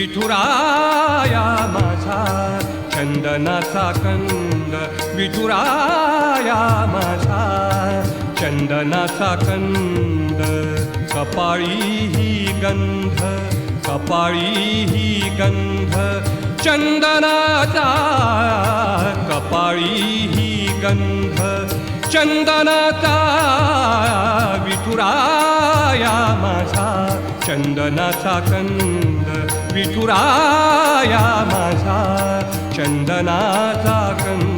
विठुराया माझा चंदनाचा कंद, विठुराया माझा चंदनाचा कंद. कपाळी ही गंध, कपाळी ही गंध चंदनाचा, कपाळी ही गंध चंदनाचा. विठुराया माझा चंदनाचा कंद, विठुराया माझा चंदनाचा कंद.